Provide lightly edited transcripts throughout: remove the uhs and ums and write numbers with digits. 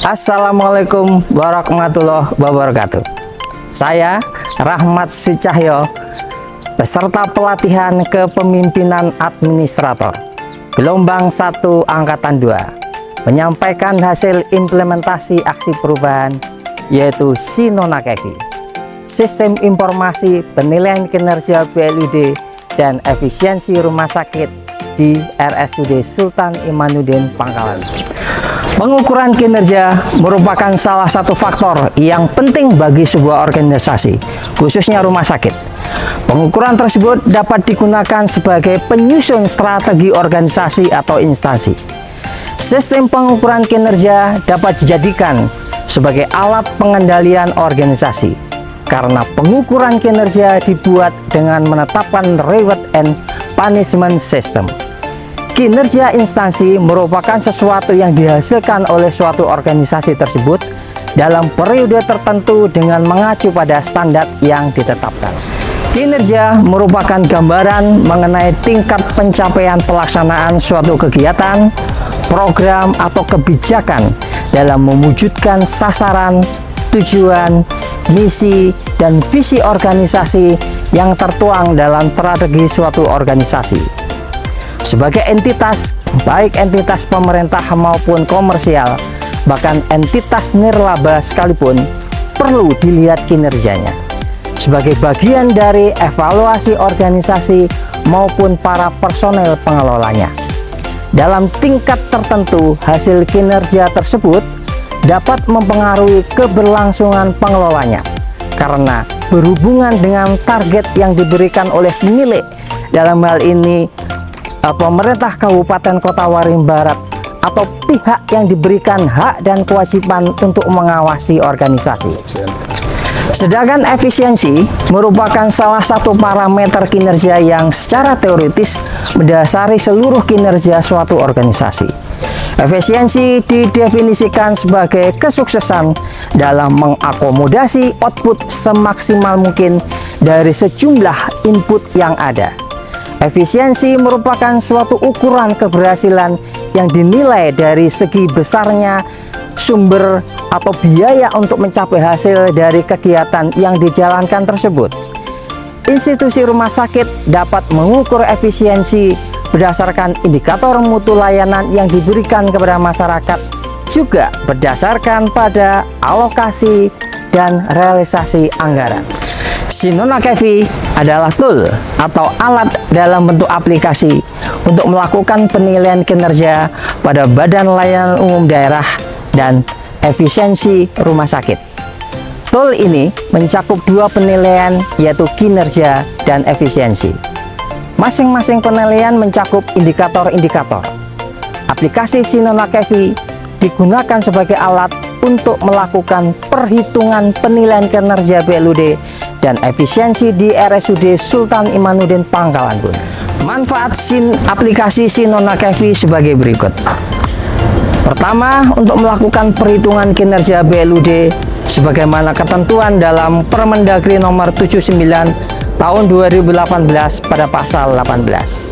Assalamualaikum warahmatullahi wabarakatuh. Saya Rahmat Sucahyo, peserta pelatihan kepemimpinan administrator gelombang 1 angkatan 2, menyampaikan hasil implementasi aksi perubahan, yaitu SINONA-KEVI, Sistem Informasi Penilaian Kinerja BLUD dan Efisiensi Rumah Sakit di RSUD Sultan Imanuddin Pangkalan. Pengukuran kinerja merupakan salah satu faktor yang penting bagi sebuah organisasi, khususnya rumah sakit. Pengukuran tersebut dapat digunakan sebagai penyusun strategi organisasi atau instansi. Sistem pengukuran kinerja dapat dijadikan sebagai alat pengendalian organisasi, karena pengukuran kinerja dibuat dengan menetapkan reward and punishment system. Kinerja instansi merupakan sesuatu yang dihasilkan oleh suatu organisasi tersebut dalam periode tertentu dengan mengacu pada standar yang ditetapkan. Kinerja merupakan gambaran mengenai tingkat pencapaian pelaksanaan suatu kegiatan, program, atau kebijakan dalam mewujudkan sasaran, tujuan, misi, dan visi organisasi yang tertuang dalam strategi suatu organisasi. Sebagai entitas, baik entitas pemerintah maupun komersial, bahkan entitas nirlaba sekalipun, perlu dilihat kinerjanya sebagai bagian dari evaluasi organisasi maupun para personel pengelolanya. Dalam tingkat tertentu, hasil kinerja tersebut dapat mempengaruhi keberlangsungan pengelolanya karena berhubungan dengan target yang diberikan oleh pemilik, dalam hal ini pemerintah Kabupaten Kota Waringin Barat atau pihak yang diberikan hak dan kewajiban untuk mengawasi organisasi. Sedangkan efisiensi merupakan salah satu parameter kinerja yang secara teoritis mendasari seluruh kinerja suatu organisasi. Efisiensi didefinisikan sebagai kesuksesan dalam mengakomodasi output semaksimal mungkin dari sejumlah input yang ada. Efisiensi merupakan suatu ukuran keberhasilan yang dinilai dari segi besarnya sumber atau biaya untuk mencapai hasil dari kegiatan yang dijalankan tersebut. Institusi rumah sakit dapat mengukur efisiensi berdasarkan indikator mutu layanan yang diberikan kepada masyarakat, juga berdasarkan pada alokasi dan realisasi anggaran. SINONA-KEVI adalah tool atau alat dalam bentuk aplikasi untuk melakukan penilaian kinerja pada Badan Layanan Umum Daerah dan efisiensi rumah sakit. Tool ini mencakup dua penilaian, yaitu kinerja dan efisiensi. Masing-masing penilaian mencakup indikator-indikator. Aplikasi SINONA-KEVI digunakan sebagai alat untuk melakukan perhitungan penilaian kinerja BLUD dan efisiensi di RSUD Sultan Imanuddin Pangkalan Bun. Manfaat aplikasi SINONA-KEVI sebagai berikut. Pertama, untuk melakukan perhitungan kinerja BLUD sebagaimana ketentuan dalam Permendagri nomor 79 tahun 2018 pada pasal 18.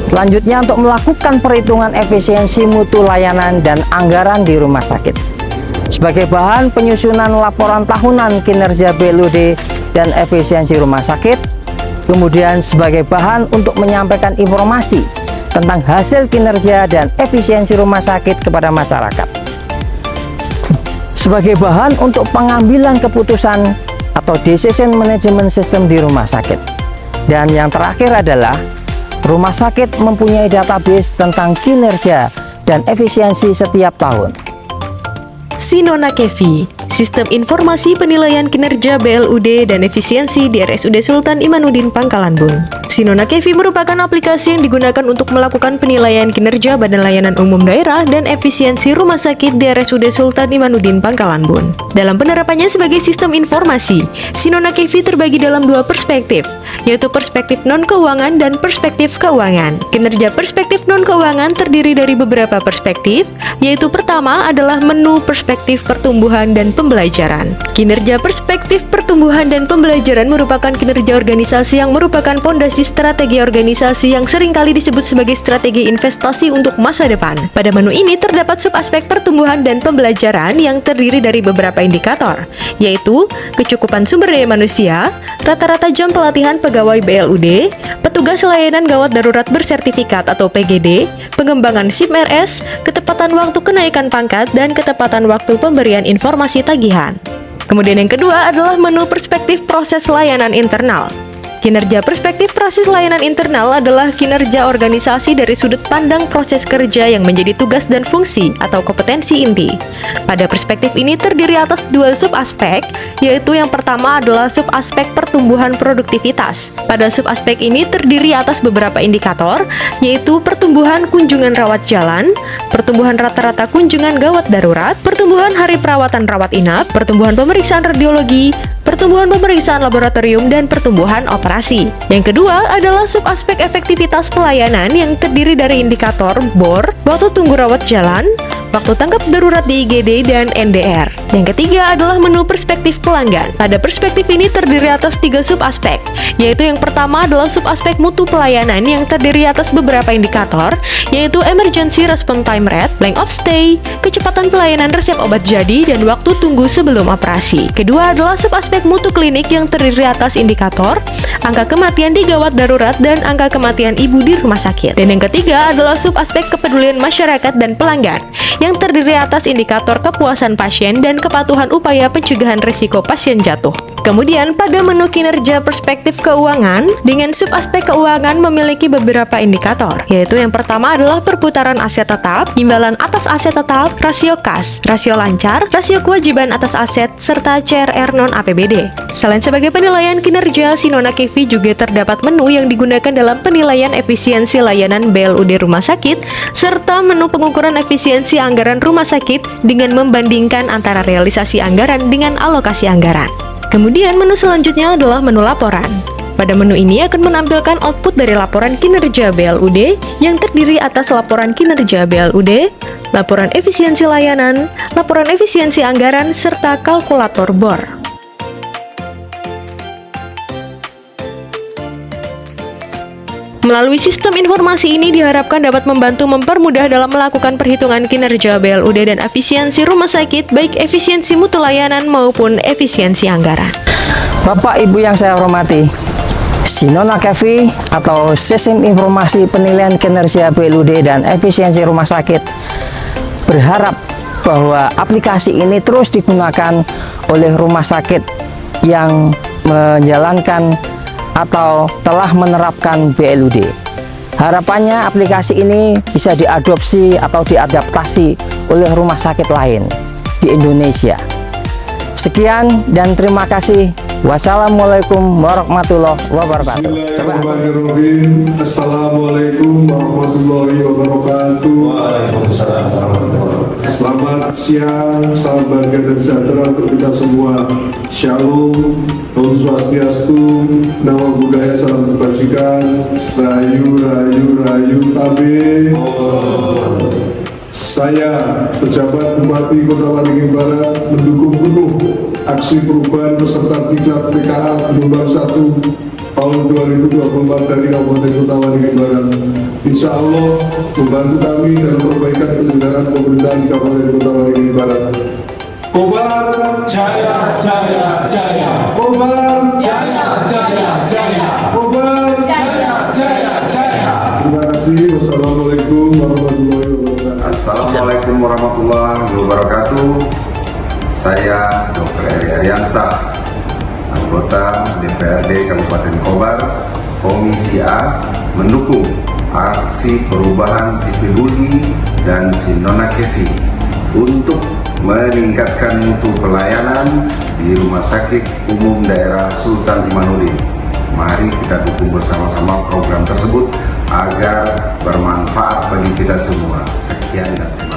Selanjutnya, untuk melakukan perhitungan efisiensi mutu layanan dan anggaran di rumah sakit sebagai bahan penyusunan laporan tahunan kinerja BLUD dan efisiensi rumah sakit, kemudian sebagai bahan untuk menyampaikan informasi tentang hasil kinerja dan efisiensi rumah sakit kepada masyarakat, sebagai bahan untuk pengambilan keputusan atau decision management system di rumah sakit, dan yang terakhir adalah rumah sakit mempunyai database tentang kinerja dan efisiensi setiap tahun. SINONA-KEVI, Sistem Informasi Penilaian Kinerja BLUD dan Efisiensi di RSUD Sultan Imanuddin Pangkalan Bun. SINONA-KEVI merupakan aplikasi yang digunakan untuk melakukan penilaian kinerja Badan Layanan Umum Daerah dan efisiensi rumah sakit di RSUD Sultan Imanuddin Pangkalan Bun. Dalam penerapannya sebagai sistem informasi, SINONA-KEVI terbagi dalam dua perspektif, yaitu perspektif non-keuangan dan perspektif keuangan. Kinerja perspektif non-keuangan terdiri dari beberapa perspektif, yaitu pertama adalah menu perspektif pertumbuhan dan pembelajaran. Kinerja perspektif pertumbuhan dan pembelajaran merupakan kinerja organisasi yang merupakan pondasi strategi organisasi yang seringkali disebut sebagai strategi investasi untuk masa depan. Pada menu ini terdapat subaspek pertumbuhan dan pembelajaran yang terdiri dari beberapa indikator, yaitu kecukupan sumber daya manusia, rata-rata jam pelatihan pegawai BLUD, petugas layanan gawat darurat bersertifikat atau PGD, pengembangan SIP RS, ketepatan waktu kenaikan pangkat, dan ketepatan waktu pemberian informasi tagihan. Kemudian yang kedua adalah menu perspektif proses layanan internal. Kinerja perspektif proses layanan internal adalah kinerja organisasi dari sudut pandang proses kerja yang menjadi tugas dan fungsi atau kompetensi inti. Pada perspektif ini terdiri atas dua subaspek, yaitu yang pertama adalah subaspek pertumbuhan produktivitas. Pada subaspek ini terdiri atas beberapa indikator, yaitu pertumbuhan kunjungan rawat jalan, pertumbuhan rata-rata kunjungan gawat darurat, pertumbuhan hari perawatan rawat inap, pertumbuhan pemeriksaan radiologi, pertumbuhan pemeriksaan laboratorium, dan pertumbuhan operasi. Yang kedua adalah subaspek efektivitas pelayanan yang terdiri dari indikator BOR, waktu tunggu rawat jalan, waktu tanggap darurat di IGD, dan NDR. Yang ketiga adalah menu perspektif pelanggan. Pada perspektif ini terdiri atas tiga subaspek, yaitu yang pertama adalah subaspek mutu pelayanan yang terdiri atas beberapa indikator, yaitu emergency response time rate, length of stay, kecepatan pelayanan resep obat jadi, dan waktu tunggu sebelum operasi. Kedua adalah subaspek mutu klinik yang terdiri atas indikator angka kematian di gawat darurat dan angka kematian ibu di rumah sakit. Dan yang ketiga adalah subaspek kepedulian masyarakat dan pelanggan yang terdiri atas indikator kepuasan pasien dan kepatuhan upaya pencegahan risiko pasien jatuh. Kemudian pada menu kinerja perspektif keuangan, dengan subaspek keuangan memiliki beberapa indikator, yaitu yang pertama adalah perputaran aset tetap, imbalan atas aset tetap, rasio kas, rasio lancar, rasio kewajiban atas aset, serta CRR non-APBD. Selain sebagai penilaian kinerja, Sinona Kevi juga terdapat menu yang digunakan dalam penilaian efisiensi layanan BLUD rumah sakit, serta menu pengukuran efisiensi anggaran rumah sakit dengan membandingkan antara realisasi anggaran dengan alokasi anggaran. Kemudian menu selanjutnya adalah menu laporan. Pada menu ini akan menampilkan output dari laporan kinerja BLUD yang terdiri atas laporan kinerja BLUD, laporan efisiensi layanan, laporan efisiensi anggaran, serta kalkulator BOR. Melalui sistem informasi ini diharapkan dapat membantu mempermudah dalam melakukan perhitungan kinerja BLUD dan efisiensi rumah sakit, baik efisiensi mutu layanan maupun efisiensi anggaran. Bapak Ibu yang saya hormati, Sinona Kevi atau Sistem Informasi Penilaian Kinerja BLUD dan Efisiensi Rumah Sakit berharap bahwa aplikasi ini terus digunakan oleh rumah sakit yang menjalankan atau telah menerapkan BLUD. Harapannya aplikasi ini bisa diadopsi atau diadaptasi oleh rumah sakit lain di Indonesia. Sekian dan terima kasih. Wassalamualaikum warahmatullahi wabarakatuh. Bismillahirrahmanirrahim. Assalamualaikum warahmatullahi wabarakatuh. Waalaikumsalam warahmatullahi wabarakatuh. Selamat siang, salam bahagia dan sejahtera untuk kita semua. Shalom, Om Swastiastu, Namo Buddhaya, salam kebajikan, Rayu, Rayu, Rayu, Tabe. Saya, pejabat Bupati Kota Waringin Barat, mendukung penuh aksi perubahan peserta diklat PKA Gelombang 1 tahun 2024 dari Kabupaten Kota Waringin Barat. Insya Allah membantu kami dalam perbaikan penyelenggaraan pemerintahan di Kabupaten Kota Waringin Barat. Kobar Jaya, jaya, jaya. Kobar Jaya, jaya, jaya. Kobar Jaya, jaya, jaya. Terima kasih. Wassalamualaikum warahmatullahi wabarakatuh. Assalamualaikum warahmatullahi wabarakatuh. Saya Dr. Eri Ariansa, anggota DPRD Kabupaten Kobar, Komisi A, mendukung aksi perubahan Sipiluni dan Sinona Kevi untuk meningkatkan mutu pelayanan di Rumah Sakit Umum Daerah Sultan Imanuddin. Mari kita dukung bersama-sama program tersebut agar bermanfaat bagi kita semua. Sekian dan terima kasih.